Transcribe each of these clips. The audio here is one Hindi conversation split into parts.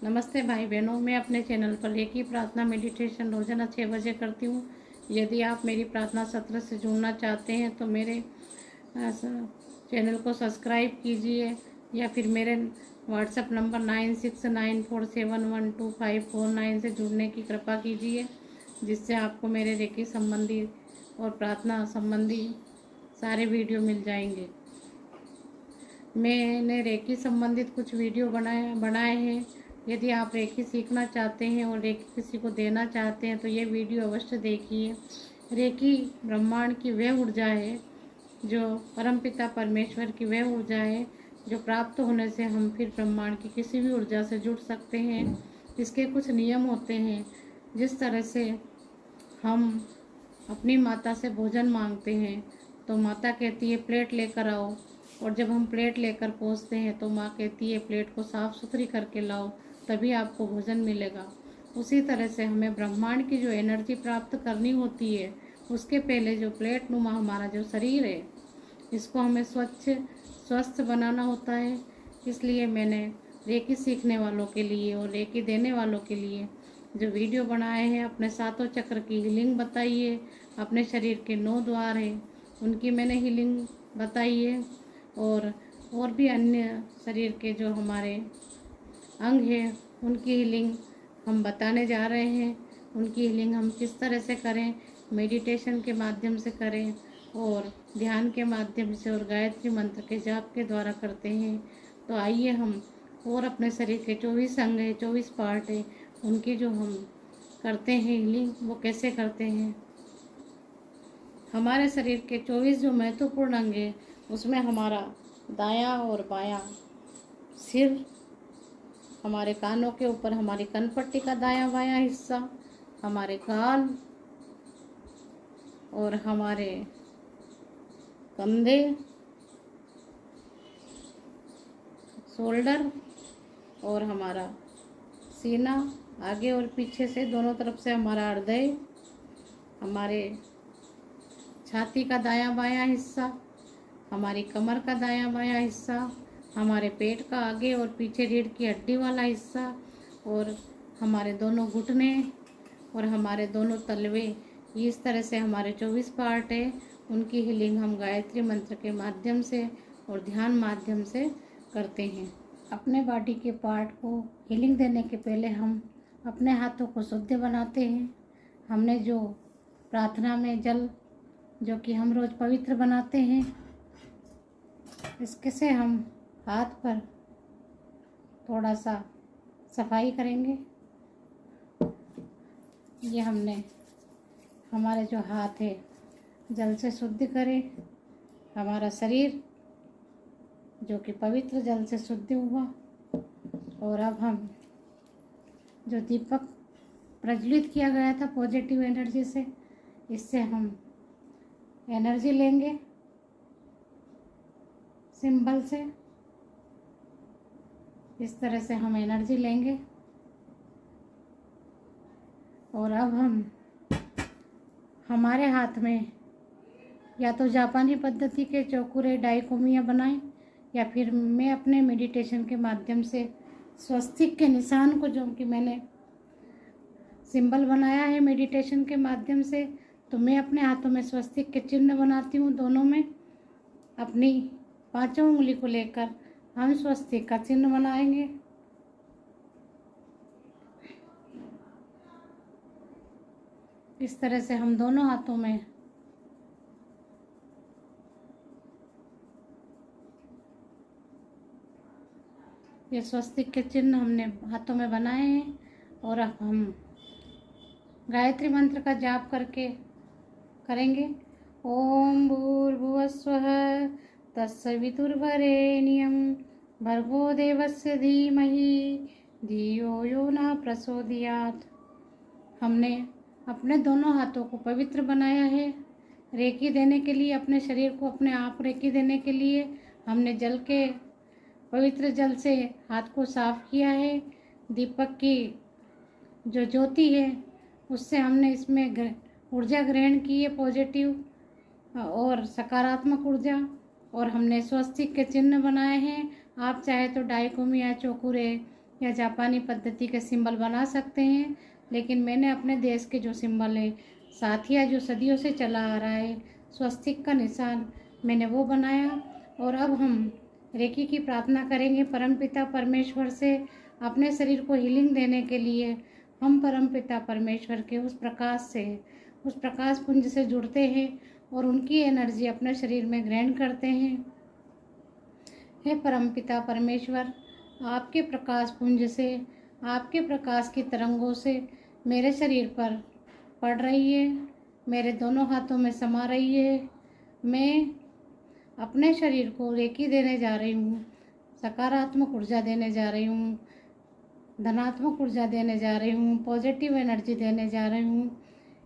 नमस्ते भाई बहनों, मैं अपने चैनल पर रेकी प्रार्थना मेडिटेशन रोजाना 6 बजे करती हूँ। यदि आप मेरी प्रार्थना सत्र से जुड़ना चाहते हैं तो मेरे चैनल को सब्सक्राइब कीजिए या फिर मेरे व्हाट्सएप नंबर 9694711254 से जुड़ने की कृपा कीजिए, जिससे आपको मेरे रेकी संबंधी और प्रार्थना संबंधी सारे वीडियो मिल जाएंगे। मैंने रेकी संबंधित कुछ वीडियो बनाए हैं। यदि आप रेकी सीखना चाहते हैं और रेकी किसी को देना चाहते हैं तो ये वीडियो अवश्य देखिए। रेकी ब्रह्मांड की वह ऊर्जा है, जो परमपिता परमेश्वर की वह ऊर्जा है जो प्राप्त होने से हम फिर ब्रह्मांड की किसी भी ऊर्जा से जुड़ सकते हैं। इसके कुछ नियम होते हैं। जिस तरह से हम अपनी माता से भोजन मांगते हैं तो माता कहती है प्लेट लेकर आओ, और जब हम प्लेट लेकर पहुंचते हैं तो माँ कहती है प्लेट को साफ़ सुथरी करके लाओ, तभी आपको भोजन मिलेगा। उसी तरह से हमें ब्रह्मांड की जो एनर्जी प्राप्त करनी होती है, उसके पहले जो प्लेट नुमा हमारा जो शरीर है, इसको हमें स्वच्छ स्वस्थ बनाना होता है। इसलिए मैंने रेकी सीखने वालों के लिए और रेकी देने वालों के लिए जो वीडियो बनाए हैं। अपने सातों चक्र की हीलिंग बताई है, अपने शरीर के 9 द्वार हैं उनकी मैंने हीलिंग बताई है, और भी अन्य शरीर के जो हमारे अंग हैं उनकी हीलिंग हम बताने जा रहे हैं। उनकी हीलिंग हम किस तरह से करें, मेडिटेशन के माध्यम से करें और ध्यान के माध्यम से और गायत्री मंत्र के जाप के द्वारा करते हैं। तो आइए हम और अपने शरीर के 24 अंग हैं, 24 पार्ट हैं, उनकी जो हम करते हैं हीलिंग, वो कैसे करते हैं। हमारे शरीर के 24 जो महत्वपूर्ण अंग हैं, उसमें हमारा दायां और बायां सिर, हमारे कानों के ऊपर हमारी कनपट्टी का दायां बायां हिस्सा, हमारे कान और हमारे कंधे, शोल्डर और हमारा सीना, आगे और पीछे से दोनों तरफ से हमारा हृदय, हमारे छाती का दायां बायां हिस्सा, हमारी कमर का दायां बायां हिस्सा, हमारे पेट का आगे और पीछे रीढ़ की हड्डी वाला हिस्सा, और हमारे दोनों घुटने और हमारे दोनों तलवे। इस तरह से हमारे 24 पार्ट है। उनकी हीलिंग हम गायत्री मंत्र के माध्यम से और ध्यान माध्यम से करते हैं। अपने बॉडी के पार्ट को हीलिंग देने के पहले हम अपने हाथों को शुद्ध बनाते हैं। हमने जो प्रार्थना में जल जो कि हम रोज़ पवित्र बनाते हैं, इसके से हम हाथ पर थोड़ा सा सफाई करेंगे। ये हमने हमारे जो हाथ है जल से शुद्ध करें, हमारा शरीर जो कि पवित्र जल से शुद्ध हुआ। और अब हम जो दीपक प्रज्वलित किया गया था पॉजिटिव एनर्जी से, इससे हम एनर्जी लेंगे सिंबल से। इस तरह से हम एनर्जी लेंगे और अब हम हमारे हाथ में या तो जापानी पद्धति के चौकुरे डाइकोमिया बनाएं, या फिर मैं अपने मेडिटेशन के माध्यम से स्वस्तिक के निशान को, जो कि मैंने सिंबल बनाया है मेडिटेशन के माध्यम से, तो मैं अपने हाथों में स्वस्तिक के चिन्ह बनाती हूँ। दोनों में अपनी 5 उंगली को लेकर हम स्वस्तिक का चिन्ह बनाएंगे। इस तरह से हम दोनों हाथों में ये स्वस्तिक के चिन्ह हमने हाथों में बनाए हैं। और अब हम गायत्री मंत्र का जाप करके करेंगे। ओम भूर्भुवस्वः तत्सवितुर्वरेण्यं भर्गो देवस्य धीमहि धियो यो न प्रचोदयात्। हमने अपने दोनों हाथों को पवित्र बनाया है रेकी देने के लिए। अपने शरीर को अपने आप रेकी देने के लिए हमने जल के पवित्र जल से हाथ को साफ किया है। दीपक की जो ज्योति है उससे हमने इसमें ऊर्जा ग्रहण की है, पॉजिटिव और सकारात्मक ऊर्जा। और हमने स्वस्तिक के चिन्ह बनाए हैं। आप चाहे तो डाइकोमी या चौकुरे या जापानी पद्धति के सिंबल बना सकते हैं, लेकिन मैंने अपने देश के जो सिंबल है, साथिया जो सदियों से चला आ रहा है, स्वस्तिक का निशान, मैंने वो बनाया। और अब हम रेकी की प्रार्थना करेंगे परमपिता परमेश्वर से अपने शरीर को हीलिंग देने के लिए। हम परमपिता परमेश्वर के उस प्रकाश से, उस प्रकाश पुंज से जुड़ते हैं और उनकी एनर्जी अपने शरीर में ग्रहण करते हैं। हे परमपिता परमेश्वर, आपके प्रकाश पुंज से, आपके प्रकाश की तरंगों से मेरे शरीर पर पड़ रही है, मेरे दोनों हाथों में समा रही है। मैं अपने शरीर को रेकी देने जा रही हूँ, सकारात्मक ऊर्जा देने जा रही हूँ, धनात्मक ऊर्जा देने जा रही हूँ, पॉजिटिव एनर्जी देने जा रही हूँ।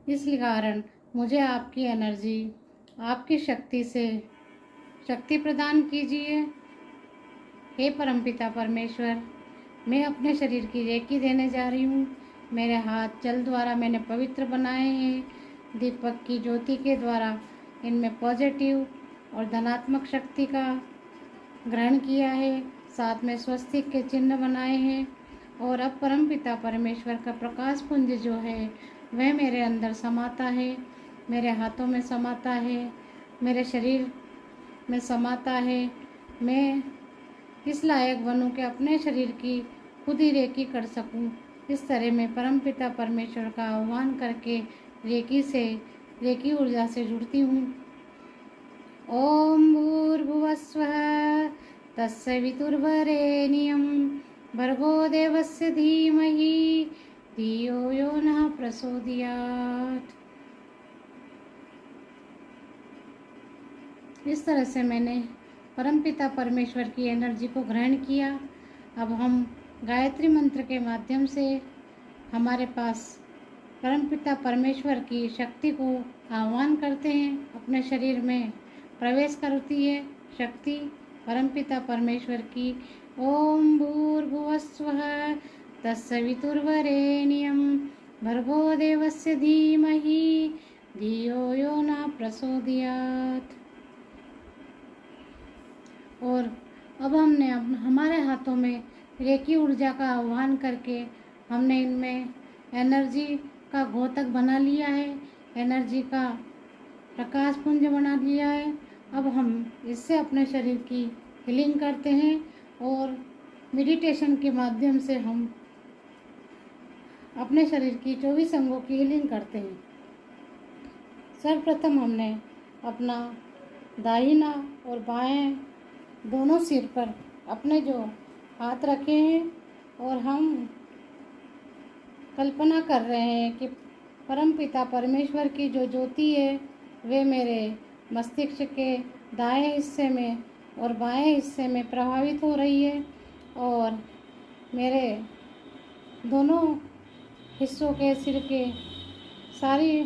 इस कारण मुझे आपकी एनर्जी, आपकी शक्ति से शक्ति प्रदान कीजिए। हे परमपिता परमेश्वर, मैं अपने शरीर की रेकी देने जा रही हूँ। मेरे हाथ जल द्वारा मैंने पवित्र बनाए हैं, दीपक की ज्योति के द्वारा इनमें पॉजिटिव और धनात्मक शक्ति का ग्रहण किया है, साथ में स्वस्तिक के चिन्ह बनाए हैं। और अब परमपिता परमेश्वर का प्रकाश पुंज जो है वह मेरे अंदर समाता है, मेरे हाथों में समाता है, मेरे शरीर में समाता है। मैं इस लायक बनूं कि अपने शरीर की खुद ही रेकी कर सकूं। इस तरह मैं परमपिता परमेश्वर का आह्वान करके रेकी से, रेकी ऊर्जा से जुड़ती हूँ। ओम भूर्भुवस्वः तत्सवितुर्वरेण्यं भर्गो देवस्य धीमहि धियो यो नः प्रचोदयात्। इस तरह से मैंने परमपिता परमेश्वर की एनर्जी को ग्रहण किया। अब हम गायत्री मंत्र के माध्यम से हमारे पास परमपिता परमेश्वर की शक्ति को आह्वान करते हैं। अपने शरीर में प्रवेश करती है शक्ति परमपिता परमेश्वर की। ओम भूर्भुवस्वः तत्सवितुर्वरेण्यं भर्गो देवस्य धीमहि धियो यो नः प्रचोदयात्। और अब हमने हमारे हाथों में रेकी ऊर्जा का आह्वान करके हमने इनमें एनर्जी का घोतक बना लिया है, एनर्जी का प्रकाश पुंज बना लिया है। अब हम इससे अपने शरीर की हीलिंग करते हैं और मेडिटेशन के माध्यम से हम अपने शरीर की 24 अंगों की हीलिंग करते हैं। सर्वप्रथम हमने अपना दाहिना और बाएं दोनों सिर पर अपने जो हाथ रखे हैं और हम कल्पना कर रहे हैं कि परमपिता परमेश्वर की जो ज्योति है वे मेरे मस्तिष्क के दाएं हिस्से में और बाएं हिस्से में प्रभावित हो रही है और मेरे दोनों हिस्सों के सिर के सारी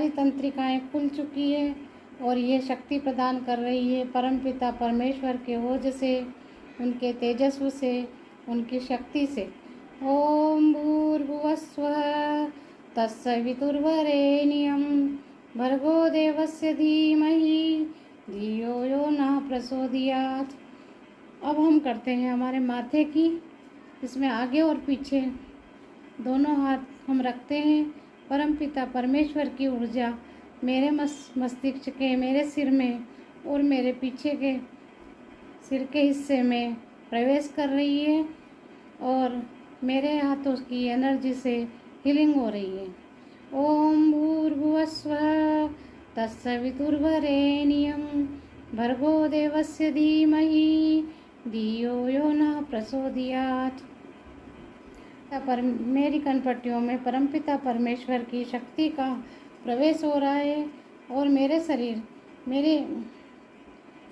तंत्रिकाएं खुल चुकी है और ये शक्ति प्रदान कर रही है परमपिता परमेश्वर के ओज से, उनके तेजस्व से, उनकी शक्ति से। ओम भूर्भुवस्वः तत्सवितुर्वरेण्यं भर्गो देवस्य धीमहि धियो यो नः प्रचोदयात्। अब हम करते हैं हमारे माथे की, इसमें आगे और पीछे दोनों हाथ हम रखते हैं। परमपिता परमेश्वर की ऊर्जा मेरे मस्तिष्क के, मेरे सिर में और मेरे पीछे के सिर के हिस्से में प्रवेश कर रही है और मेरे हाथों की एनर्जी से हीलिंग हो रही है। ओम भूर्भुवस्वः तत्सवितुर्वरेण्यं भर्गो देवस्य धीमहि धियो यो नः प्रचोदयात्। पर मेरी कनपट्टियों में परमपिता परमेश्वर की शक्ति का प्रवेश हो रहा है और मेरे शरीर,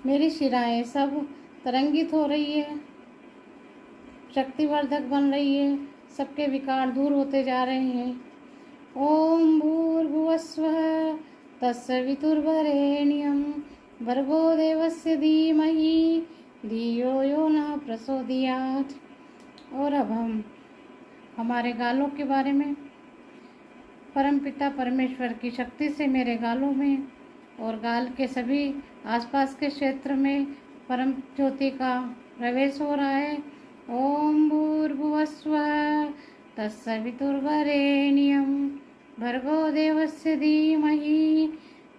मेरी शिराएं सब तरंगित हो रही है, शक्तिवर्धक बन रही है, सबके विकार दूर होते जा रहे हैं। ओम भूर्भुवस्वः तत्सवितुर्वरेण्यं भर्गो देवस्य धीमहि धियो यो नः प्रचोदयात्। और अब हम हमारे गालों के बारे में, परमपिता परमेश्वर की शक्ति से मेरे गालों में और गाल के सभी आसपास के क्षेत्र में परम ज्योति का प्रवेश हो रहा है ओम भूर्भुवस्सुः तत्सवितुर्वरेण्यं भर्गो देवस्य धीमहि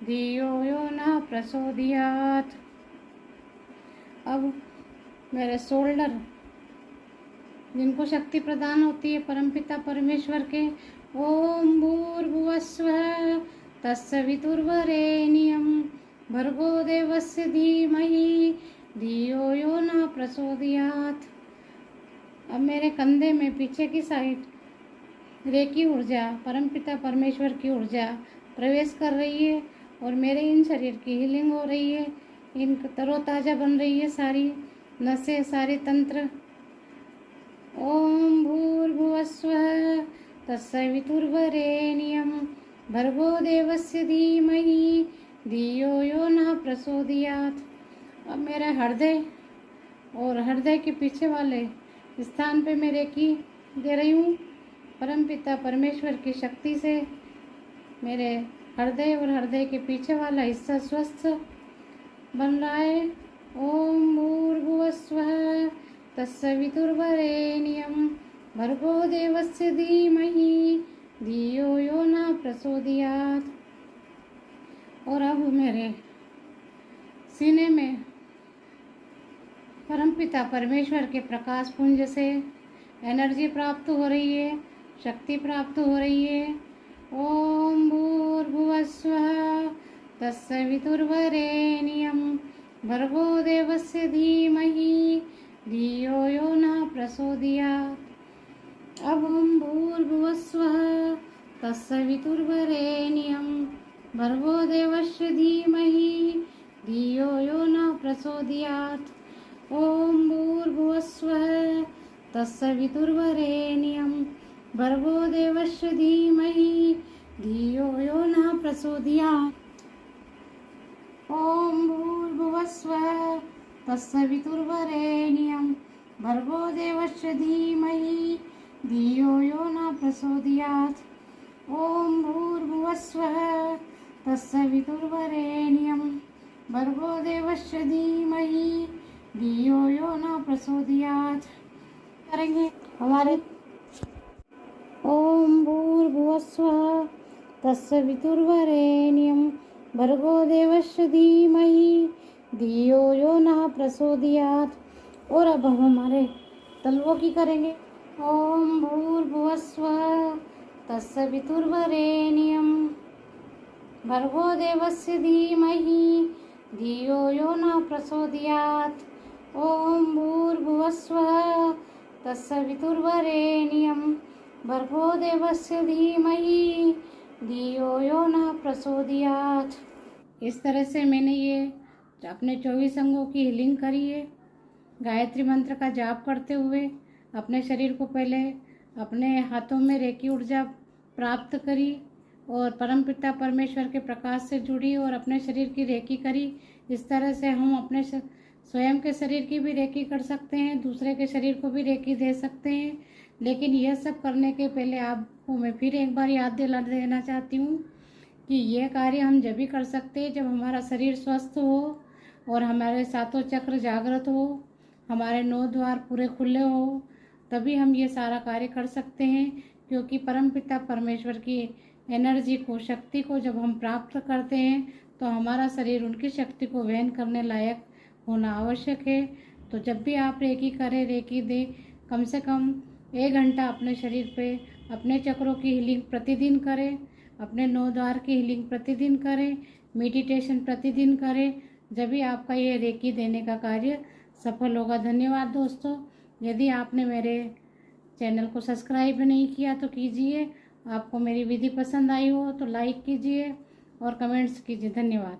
धियो यो न प्रचोदयात्। अब मेरे शोल्डर जिनको शक्ति प्रदान होती है परमपिता परमेश्वर के, ओम भूर्भुवस्सुः तत्सवितुर्वरेण्यं भर्गो देवस्य धीमहि धियो यो न प्रचोदयात्। अब मेरे कंधे में पीछे की साइड रेकी ऊर्जा, परमपिता परमेश्वर की ऊर्जा प्रवेश कर रही है और मेरे इन शरीर की हीलिंग हो रही है, इन तरोताज़ा बन रही है सारी नसें, सारे तंत्र। ओम भूर्भुवस्सुः तत्सवितुर्वरेण्यं भर्गो देवस्य धीमहि धियो यो न प्रचोदयात्। अब मेरा हृदय और हृदय के पीछे वाले स्थान पे मैं रेकी दे रही हूँ। परमपिता परमेश्वर की शक्ति से मेरे हृदय और हृदय के पीछे वाला हिस्सा स्वस्थ बन रहा है। ओम भूर्भुवस्सुः तत्सवितुर्वरेण्यं भर्गो देवस्य धीमहि धियो यो न प्रचोदयात्। और अब मेरे सीने में परमपिता परमेश्वर के प्रकाश पुंज से एनर्जी प्राप्त हो रही है, शक्ति प्राप्त हो रही है। ओम भूर्भुवस्सुः तत्सवितुर्वरेण्यं भर्गो देवस्य धीमहि धियो यो न प्रचोदयात्। अब हम भूर्भुवस्सुः तत्सवितुर्वरेण्यं भर्गो देवस्य धीमहि धियो यो न प्रचोदयात्। ओम भूर्भुवस्सुः तत्सवितुर्वरेण्यं भर्गो देवस्य धीमहि धियो यो न प्रचोदयात्। ओम भूर्भुवस्सुः तत्सवितुर्वरेण्यं भर्गो देवस्य धीमहि धियो यो न प्रचोदयात्। ओम भूर्भुवस्सुः तत्सवितुर्वरेण्यं भर्गो देवस्य धीमहि धियो यो न प्रचोदयात् करेंगे हमारे। ओम भूर्भुवस्सुः तत्सवितुर्वरेण्यं भर्गो देवस्य धीमहि धियो यो न प्रचोदयात्। और अब हम हमारे तलवों की करेंगे। ओम भूर्भुवस्सुः तत्सवितुर्वरेण्यं भर्गो देवस्य धीमहि धियो यो न प्रचोदयात्। ओम भूर्भुवस्सुः तत्सवितुर्वरेण्यं भर्गो देवस्य धीमहि धियो यो न प्रचोदयात्। इस तरह से मैंने ये अपने 24 अंगों की हीलिंग करी है। गायत्री मंत्र का जाप करते हुए अपने शरीर को पहले अपने हाथों में रेकी ऊर्जा प्राप्त करी और परमपिता परमेश्वर के प्रकाश से जुड़ी और अपने शरीर की रेकी करी। इस तरह से हम अपने स्वयं के शरीर की भी रेकी कर सकते हैं, दूसरे के शरीर को भी रेकी दे सकते हैं। लेकिन यह सब करने के पहले आपको मैं फिर एक बार याद दिला देना चाहती हूँ कि यह कार्य हम जब भी कर सकते हैं जब हमारा शरीर स्वस्थ हो और हमारे सातों चक्र जागृत हो, हमारे 9 द्वार पूरे खुले हो, तभी हम ये सारा कार्य कर सकते हैं। क्योंकि परमपिता परमेश्वर की एनर्जी को, शक्ति को जब हम प्राप्त करते हैं तो हमारा शरीर उनकी शक्ति को वहन करने लायक होना आवश्यक है। तो जब भी आप रेकी करें, रेकी दें, कम से कम 1 घंटा अपने शरीर पे अपने चक्रों की हीलिंग प्रतिदिन करें, अपने 9 द्वार की हीलिंग प्रतिदिन करें, मेडिटेशन प्रतिदिन करें। जब भी आपका ये रेकी देने का कार्य सफल होगा। धन्यवाद दोस्तों। यदि आपने मेरे चैनल को सब्सक्राइब नहीं किया तो कीजिए। आपको मेरी विधि पसंद आई हो तो लाइक कीजिए और कमेंट्स कीजिए। धन्यवाद।